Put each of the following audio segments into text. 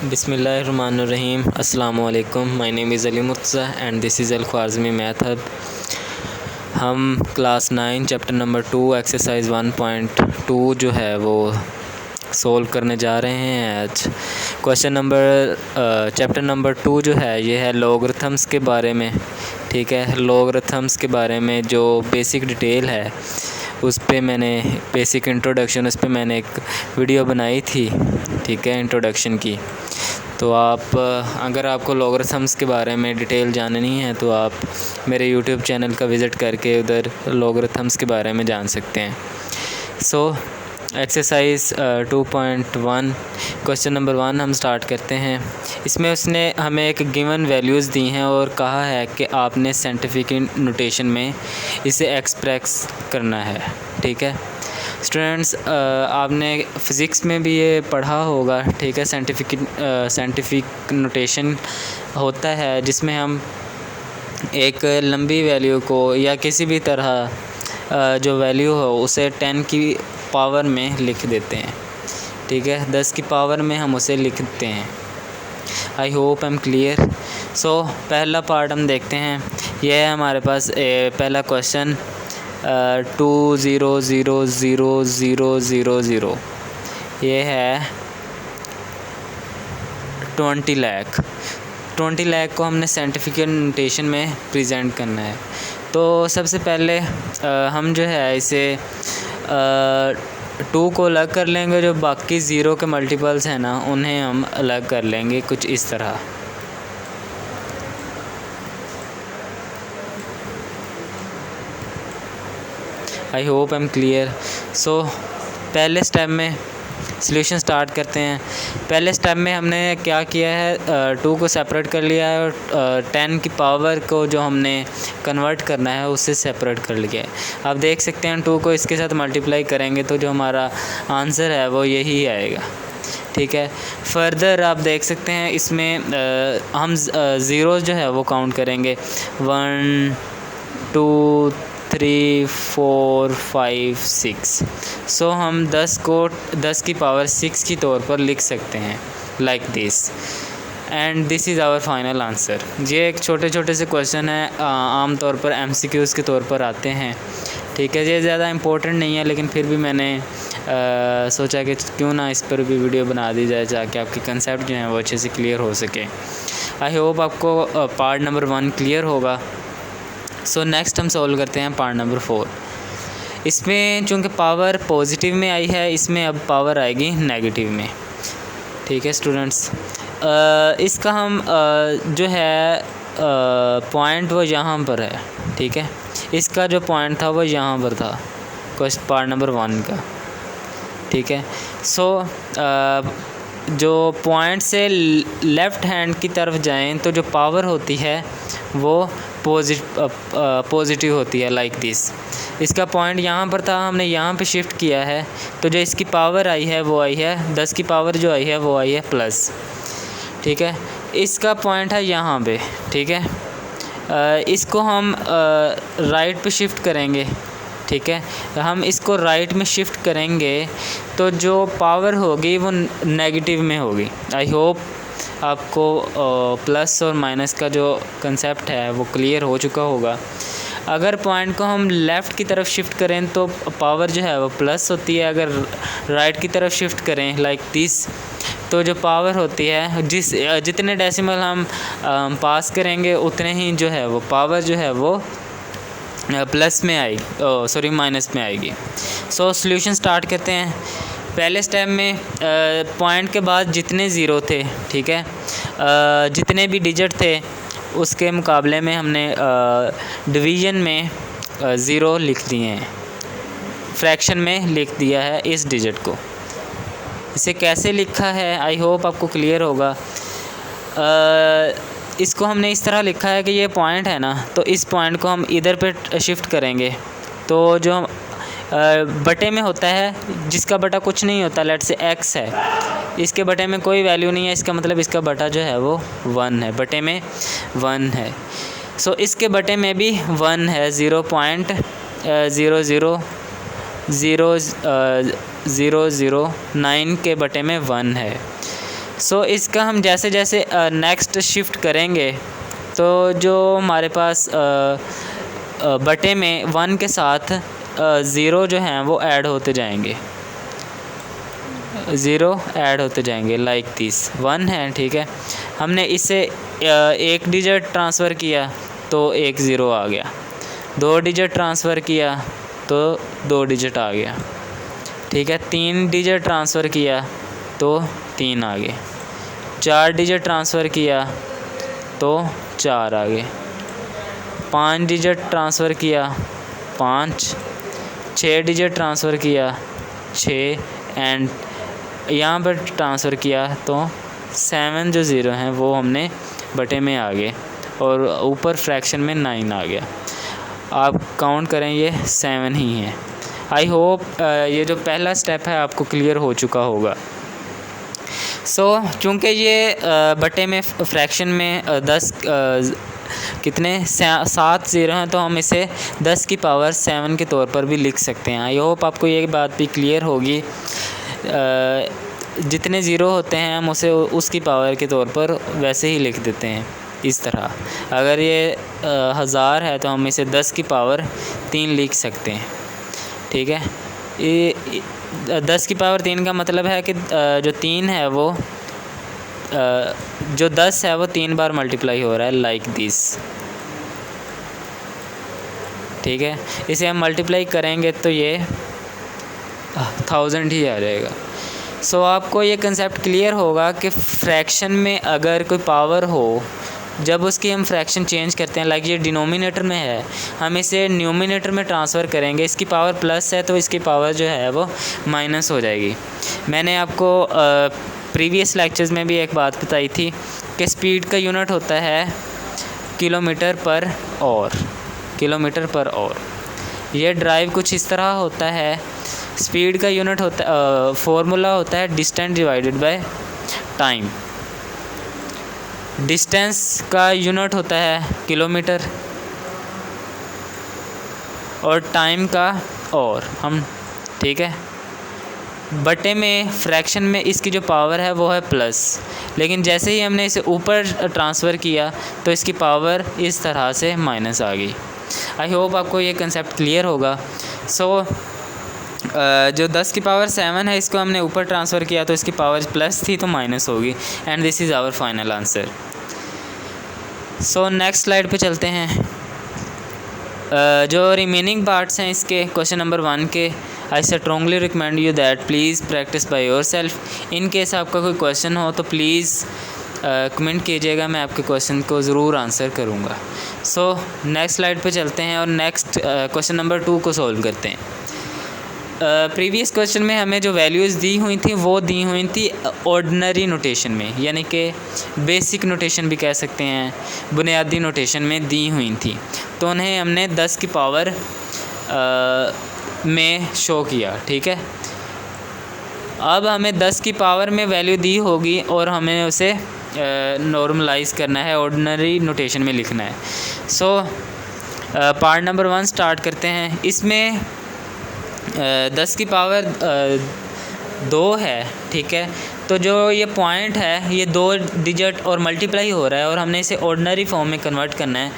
बिस्मिल्लाहिर्रहमानिर्रहीम। अस्सलामु अलैकुम। My name is Ali Murtaza and this is Al Khwarizmi math hub. हम क्लास 9 चैप्टर नंबर 2 एक्सरसाइज 1.2 जो है वो सोल्व करने जा रहे हैं आज। क्वेश्चन नंबर चैप्टर नंबर 2 जो है ये है लॉगरिथम्स के बारे में। ठीक है, लॉगरिथम्स के बारे में जो बेसिक डिटेल है उस पे मैंने बेसिक इंट्रोडक्शन उस पे मैंने एक वीडियो बनाई थी। ठीक है, इंट्रोडक्शन की। तो आप अगर आपको लॉगरिथम्स के बारे में डिटेल जाननी है तो आप मेरे यूट्यूब चैनल का विज़िट करके उधर लॉगरिथम्स के बारे में जान सकते हैं। सो एक्सरसाइज 2.1 क्वेश्चन नंबर 1 हम स्टार्ट करते हैं। इसमें उसने हमें एक गिवन वैल्यूज़ दी हैं और कहा है कि आपने साइंटिफिक नोटेशन में इसे एक्सप्रेस करना है। ठीक है स्टूडेंट्स, आपने फ़िज़िक्स में भी ये पढ़ा होगा। ठीक है, साइंटिफिक नोटेशन होता है जिसमें हम एक लंबी वैल्यू को या किसी भी तरह जो वैल्यू हो उसे 10 की पावर में लिख देते हैं। ठीक है, 10 की पावर में हम उसे लिखते हैं। I hope I am clear. So पहला पार्ट हम देखते हैं। यह है हमारे पास पहला क्वेश्चन 2,0,0,0,0,0 ये है 20 लाख। 20 लाख को हमने साइंटिफिक नोटेशन में प्रेजेंट करना है। तो सबसे पहले हम जो है इसे 2 को अलग कर लेंगे, जो बाकी ज़ीरो के मल्टीपल्स हैं ना उन्हें हम अलग कर लेंगे कुछ इस तरह। I hope I am clear. So पहले स्टेप में सॉल्यूशन स्टार्ट करते हैं। पहले स्टेप में हमने क्या किया है, 2 को सेपरेट कर लिया है और 10 की पावर को जो हमने कन्वर्ट करना है उससे सेपरेट कर लिया है। आप देख सकते हैं 2 को इसके साथ मल्टीप्लाई करेंगे तो जो हमारा आंसर है वो यही आएगा। ठीक है, फर्दर आप देख सकते हैं इसमें हम ज़ीरोज़ जो है वो काउंट करेंगे 1 2 3 4 5 6। सो हम 10 को 10 की पावर 6 की तौर पर लिख सकते हैं like this and this is our final answer. ये एक छोटे छोटे से क्वेश्चन है, आम तौर पर MCQs के तौर पर आते हैं। ठीक है, ये ज़्यादा इम्पोर्टेंट नहीं है लेकिन फिर भी मैंने सोचा कि क्यों ना इस पर भी वीडियो बना दी जाए ताकि आपके कंसेप्ट जो हैं वो अच्छे से क्लियर हो सके। आई होप आपको पार्ट नंबर 1 क्लियर होगा। सो नेक्स्ट हम सॉल्व करते हैं पार्ट नंबर 4। इसमें चूँकि पावर पॉजिटिव में आई है, इसमें अब पावर आएगी नेगेटिव में। ठीक है स्टूडेंट्स, इसका हम जो है पॉइंट वो यहाँ पर है। ठीक है, इसका जो पॉइंट था वो यहाँ पर था क्वेश्चन पार्ट नंबर 1 का। ठीक है, सो जो पॉइंट से लेफ़्ट हैंड की तरफ जाएं तो जो पावर होती है वो पॉजिटिव होती है लाइक दिस। इसका पॉइंट यहाँ पर था, हमने यहाँ पे शिफ्ट किया है तो जो इसकी पावर आई है वो आई है 10 की पावर जो आई है वो आई है प्लस। ठीक है, इसका पॉइंट है यहाँ पे। ठीक है, इसको हम राइट पे शिफ्ट करेंगे। ठीक है, हम इसको राइट में शिफ्ट करेंगे तो जो पावर होगी वो नेगेटिव में होगी। आई होप आपको प्लस और माइनस का जो कंसेप्ट है वो क्लियर हो चुका होगा। अगर पॉइंट को हम लेफ़्ट की तरफ शिफ्ट करें तो पावर जो है वो प्लस होती है। अगर राइट की तरफ शिफ्ट करें लाइक दिस तो जो पावर होती है जितने डेसिमल हम पास करेंगे उतने ही जो है वो पावर जो है वो प्लस में आएगी, माइनस में आएगी। सो सॉल्यूशन स्टार्ट करते हैं। पहले स्टेप में पॉइंट के बाद जितने ज़ीरो थे, ठीक है, जितने भी डिजिट थे उसके मुकाबले में हमने डिवीज़न में ज़ीरो लिख दिए हैं, फ्रैक्शन में लिख दिया है इस डिजिट को। इसे कैसे लिखा है आई होप आपको क्लियर होगा। इसको हमने इस तरह लिखा है कि ये पॉइंट है ना, तो इस पॉइंट को हम इधर पे शिफ्ट करेंगे तो जो हम बटे में होता है जिसका बटा कुछ नहीं होता, लेट से x है, इसके बटे में कोई वैल्यू नहीं है, इसका मतलब इसका बटा जो है वो 1 है, बटे में 1 है। सो इसके बटे में भी 1 है, 0.0000009 के बटे में 1 है। सो इसका हम जैसे जैसे नेक्स्ट शिफ्ट करेंगे तो जो हमारे पास बटे में 1 के साथ 0 जो हैं वो ऐड होते जाएंगे, 0 ऐड होते जाएंगे लाइक दिस 1 है, ठीक है। हमने इसे 1 डिजिट ट्रांसफ़र किया तो 1 0 आ गया, 2 डिजिट ट्रांसफ़र किया तो 2 डिजिट आ गया, ठीक है। 3 डिजिट ट्रांसफ़र किया तो 3 आ गए, 4 डिजिट ट्रांसफ़र किया तो 4 आ गए, 5 डिजिट ट्रांसफ़र किया 5, 6 डिजिट ट्रांसफ़र किया 6 एंड यहाँ पर ट्रांसफ़र किया तो 7 जो ज़ीरो हैं वो हमने बटे में आ गए और ऊपर फ्रैक्शन में 9 आ गया। आप काउंट करें ये 7 ही है। आई होप ये जो पहला स्टेप है आपको क्लियर हो चुका होगा। चूँकि ये बटे में फ्रैक्शन में 10 कितने 7 ज़ीरो हैं तो हम इसे 10 की पावर 7 के तौर पर भी लिख सकते हैं। आई होप आपको ये बात भी क्लियर होगी। जितने ज़ीरो होते हैं हम उसे उसकी पावर के तौर पर वैसे ही लिख देते हैं इस तरह। अगर ये 1000 है तो हम इसे 10 की पावर 3 लिख सकते हैं, ठीक है। ये 10 की पावर 3 का मतलब है कि जो 3 है वो जो 10 है वो 3 बार मल्टीप्लाई हो रहा है लाइक दिस, ठीक है। इसे हम मल्टीप्लाई करेंगे तो ये 1000 ही आ जाएगा। आपको ये कंसेप्ट क्लियर होगा कि फ्रैक्शन में अगर कोई पावर हो, जब उसकी हम फ्रैक्शन चेंज करते हैं, लाइक ये डिनोमिनेटर में है, हम इसे न्यूमिनेटर में ट्रांसफ़र करेंगे। इसकी पावर प्लस है तो इसकी पावर जो है वो माइनस हो जाएगी। मैंने आपको प्रीवियस लेक्चर्स में भी एक बात बताई थी कि स्पीड का यूनिट होता है किलोमीटर पर आवर। ये ड्राइव कुछ इस तरह होता है। स्पीड का यूनिट होता फॉर्मूला होता है distance divided by time. Distance का यूनिट होता है किलोमीटर और टाइम का हम, ठीक है। बटे में फ्रैक्शन में इसकी जो पावर है वो है प्लस, लेकिन जैसे ही हमने इसे ऊपर ट्रांसफ़र किया तो इसकी पावर इस तरह से माइनस आ गई। आई होप आपको ये कंसेप्ट क्लियर होगा। जो 10 की पावर 7 है इसको हमने ऊपर ट्रांसफ़र किया तो इसकी पावर प्लस थी तो माइनस होगी and this is our final answer. Next slide पे चलते हैं। जो रिमेनिंग पार्ट्स हैं इसके क्वेश्चन नंबर 1 के, आई strongly recommend you that please practice by yourself. In case आपका कोई क्वेश्चन हो तो प्लीज़ कमेंट कीजिएगा, मैं आपके क्वेश्चन को ज़रूर आंसर करूँगा। नेक्स्ट स्लाइड पे चलते हैं और नेक्स्ट क्वेश्चन नंबर 2 को सॉल्व करते हैं। प्रीवियस क्वेश्चन में हमें जो वैल्यूज़ दी हुई थी वो दी हुई थी ऑर्डिनरी नोटेशन में, यानी कि बेसिक नोटेशन भी कह सकते हैं, बुनियादी नोटेशन में दी हुई थी। तो उन्हें हमने 10 की पावर में शो किया, ठीक है। अब हमें 10 की पावर में वैल्यू दी होगी और हमें उसे नॉर्मलाइज़ करना है, ऑर्डिनरी नोटेशन में लिखना है। पार्ट नंबर 1 स्टार्ट करते हैं। इसमें 10 की पावर 2 है, ठीक है। तो जो ये पॉइंट है ये 2 डिजिट और मल्टीप्लाई हो रहा है और हमने इसे ऑर्डिनरी फॉर्म में कन्वर्ट करना है।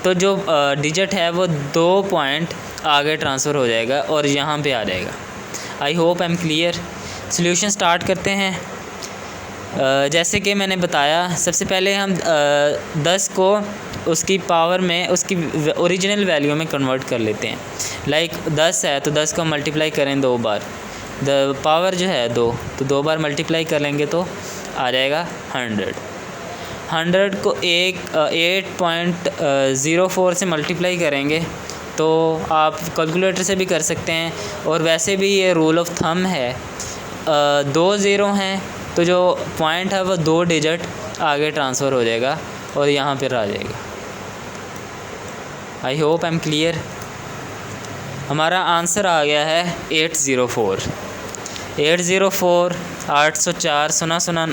तो जो डिजिट है वो 2 पॉइंट आगे ट्रांसफ़र हो जाएगा और यहाँ पे आ जाएगा। आई hope I am clear. Solution start करते हैं। जैसे कि मैंने बताया, सबसे पहले हम 10 को उसकी पावर में उसकी ओरिजिनल वैल्यू में कन्वर्ट कर लेते हैं। लाइक 10 है तो 10 को मल्टीप्लाई करें 2 बार, पावर जो है 2, तो 2 बार मल्टीप्लाई कर लेंगे तो आ जाएगा 100। 100 को 8.04 से मल्टीप्लाई करेंगे तो आप कैलकुलेटर से भी कर सकते हैं, और वैसे भी ये रूल ऑफ थंब है। 2 ज़ीरो हैं तो जो पॉइंट है वो 2 डिजिट आगे ट्रांसफ़र हो जाएगा और यहाँ पर आ जाएगा। आई होप आई एम क्लियर। हमारा आंसर आ गया है 804। 804 सुना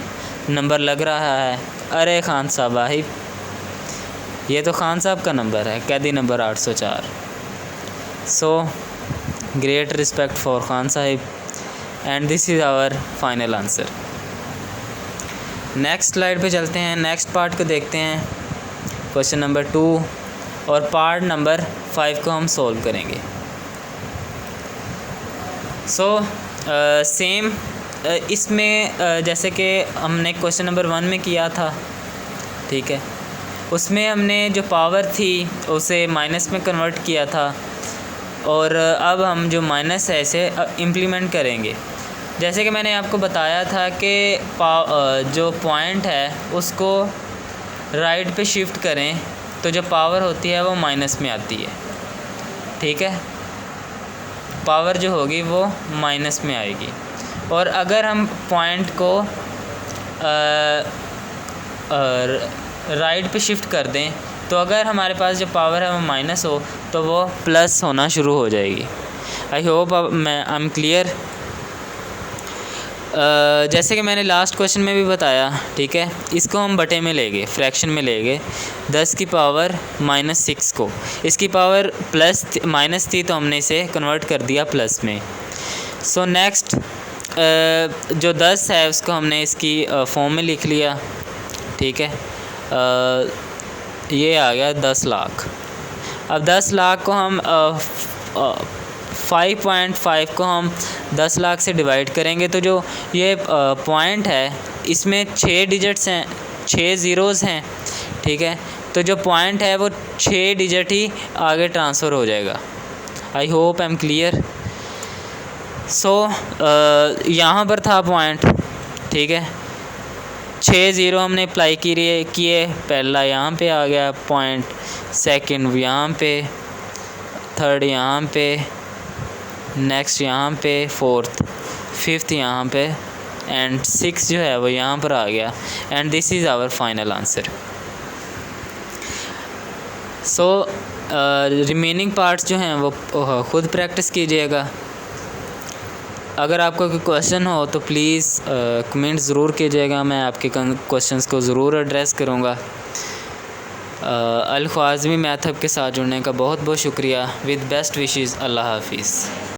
नंबर लग रहा है। अरे खान साहब भाई, ये तो खान साहब का नंबर है, कैदी number 804। Great respect for Khan Sahib and this is our final answer. Next slide पे चलते हैं, नेक्स्ट पार्ट को देखते हैं, क्वेश्चन नंबर 2 और पार्ट नंबर 5 को हम सॉल्व करेंगे। सेम इसमें जैसे कि हमने क्वेश्चन नंबर 1 में किया था, ठीक है, उसमें हमने जो पावर थी उसे माइनस में कन्वर्ट किया था और अब हम जो माइनस है इसे इम्प्लीमेंट करेंगे। जैसे कि मैंने आपको बताया था कि जो पॉइंट है उसको राइट पे शिफ्ट करें तो जो पावर होती है वो माइनस में आती है, ठीक है, पावर जो होगी वो माइनस में आएगी। और अगर हम पॉइंट को राइट पे शिफ्ट कर दें तो अगर हमारे पास जो पावर है वो माइनस हो तो वो प्लस होना शुरू हो जाएगी। आई होप आई एम क्लियर। जैसे कि मैंने लास्ट क्वेश्चन में भी बताया, ठीक है, इसको हम बटे में लेंगे, फ्रैक्शन में लेंगे 10 की पावर -6 को। इसकी पावर माइनस थी तो हमने इसे कन्वर्ट कर दिया प्लस में। सो नेक्स्ट जो 10 है उसको हमने इसकी फॉर्म में लिख लिया, ठीक है, ये आ गया 10 लाख। अब 10 लाख को हम 5.5 को हम 10 लाख से डिवाइड करेंगे तो जो ये पॉइंट है इसमें 6 डिजिट्स हैं, 6 ज़ीरोज़ हैं, ठीक है, तो जो पॉइंट है वो 6 डिजिट ही आगे ट्रांसफ़र हो जाएगा। आई होप आई एम क्लियर। यहाँ पर था पॉइंट, ठीक है, 6 ज़ीरो हमने अप्लाई किए, पहला यहाँ पे आ गया पॉइंट, सेकंड यहाँ पे, थर्ड यहाँ पे, नेक्स्ट यहाँ पे, फोर्थ, फिफ्थ यहाँ पे एंड 6 जो है वो यहाँ पर आ गया and this is our final answer. Remaining parts जो हैं वो ख़ुद प्रैक्टिस कीजिएगा। अगर आपका कोई क्वेश्चन हो तो प्लीज़ कमेंट ज़रूर कीजिएगा, मैं आपके क्वेश्चंस को ज़रूर एड्रेस करूँगा। अल ख्वाज़मी मैथ हब के साथ जुड़ने का बहुत बहुत शुक्रिया। विद बेस्ट विशेज़, अल्लाह हाफिज़।